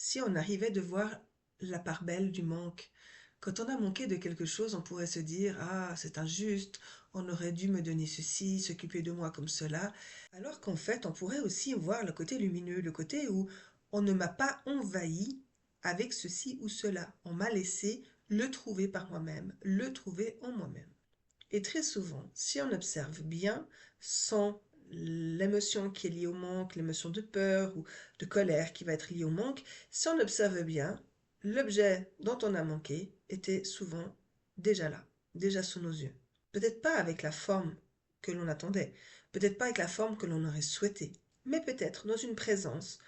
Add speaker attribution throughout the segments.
Speaker 1: Si on arrivait de voir la part belle du manque, quand on a manqué de quelque chose, on pourrait se dire: «Ah, c'est injuste, on aurait dû me donner ceci, s'occuper de moi comme cela». Alors qu'en fait, on pourrait aussi voir le côté lumineux, le côté où on ne m'a pas envahi avec ceci ou cela. On m'a laissé le trouver par moi-même, le trouver en moi-même. Et très souvent, si on observe bien, sans l'émotion qui est liée au manque, l'émotion de peur ou de colère qui va être liée au manque, si on observe bien, l'objet dont on a manqué était souvent déjà là, déjà sous nos yeux. Peut-être pas avec la forme que l'on attendait, peut-être pas avec la forme que l'on aurait souhaité, mais peut-être dans une présence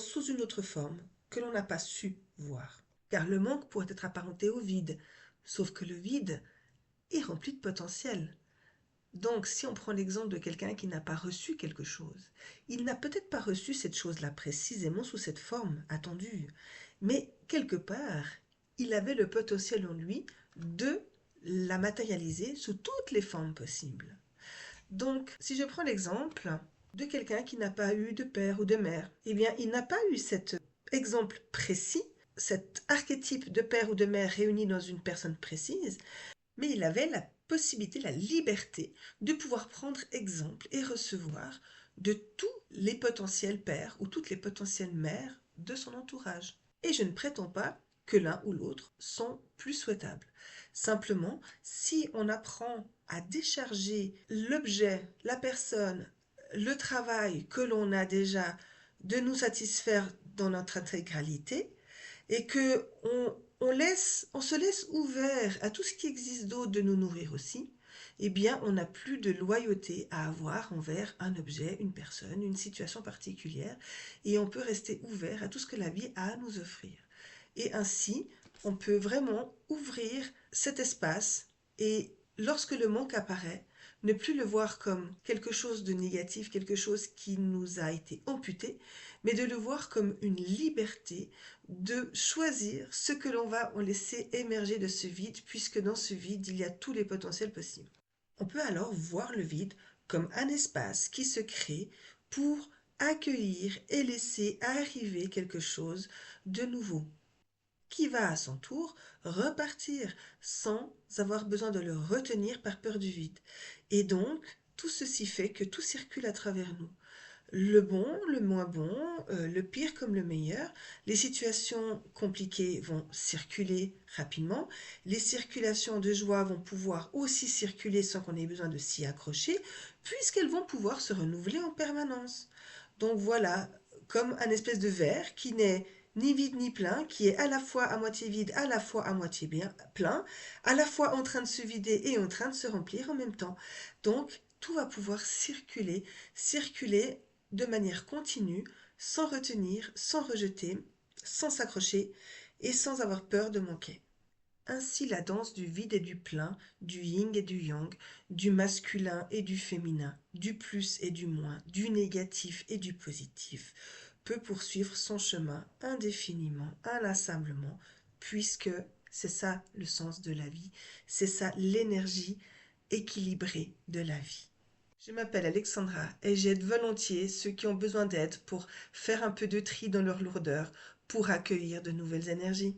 Speaker 1: sous une autre forme que l'on n'a pas su voir. Car le manque pourrait être apparenté au vide, sauf que le vide est rempli de potentiel. Donc, si on prend l'exemple de quelqu'un qui n'a pas reçu quelque chose, il n'a peut-être pas reçu cette chose-là précisément sous cette forme attendue, mais quelque part, il avait le potentiel en lui de la matérialiser sous toutes les formes possibles. Donc, si je prends l'exemple de quelqu'un qui n'a pas eu de père ou de mère, eh bien, il n'a pas eu cet exemple précis, cet archétype de père ou de mère réuni dans une personne précise, mais il avait la possibilité, la liberté de pouvoir prendre exemple et recevoir de tous les potentiels pères ou toutes les potentielles mères de son entourage. Et je ne prétends pas que l'un ou l'autre sont plus souhaitables. Simplement, si on apprend à décharger l'objet, la personne, le travail que l'on a déjà de nous satisfaire dans notre intégralité, et que on se laisse ouvert à tout ce qui existe d'autre de nous nourrir aussi, eh bien, on n'a plus de loyauté à avoir envers un objet, une personne, une situation particulière, et on peut rester ouvert à tout ce que la vie a à nous offrir. Et ainsi, on peut vraiment ouvrir cet espace et lorsque le manque apparaît, ne plus le voir comme quelque chose de négatif, quelque chose qui nous a été amputé, mais de le voir comme une liberté de choisir ce que l'on va en laisser émerger de ce vide, puisque dans ce vide, il y a tous les potentiels possibles. On peut alors voir le vide comme un espace qui se crée pour accueillir et laisser arriver quelque chose de nouveau, qui va à son tour repartir sans avoir besoin de le retenir par peur du vide. Et donc, tout ceci fait que tout circule à travers nous. Le bon, le moins bon, le pire comme le meilleur. Les situations compliquées vont circuler rapidement. Les circulations de joie vont pouvoir aussi circuler sans qu'on ait besoin de s'y accrocher, puisqu'elles vont pouvoir se renouveler en permanence. Donc voilà, comme un espèce de verre qui n'est ni vide ni plein, qui est à la fois à moitié vide, à la fois à moitié bien, plein, à la fois en train de se vider et en train de se remplir en même temps. Donc tout va pouvoir circuler de manière continue, sans retenir, sans rejeter, sans s'accrocher et sans avoir peur de manquer. Ainsi la danse du vide et du plein, du yin et du yang, du masculin et du féminin, du plus et du moins, du négatif et du positif, peut poursuivre son chemin indéfiniment, inlassablement, puisque c'est ça le sens de la vie, c'est ça l'énergie équilibrée de la vie. Je m'appelle Alexandra et j'aide volontiers ceux qui ont besoin d'aide pour faire un peu de tri dans leur lourdeur, pour accueillir de nouvelles énergies.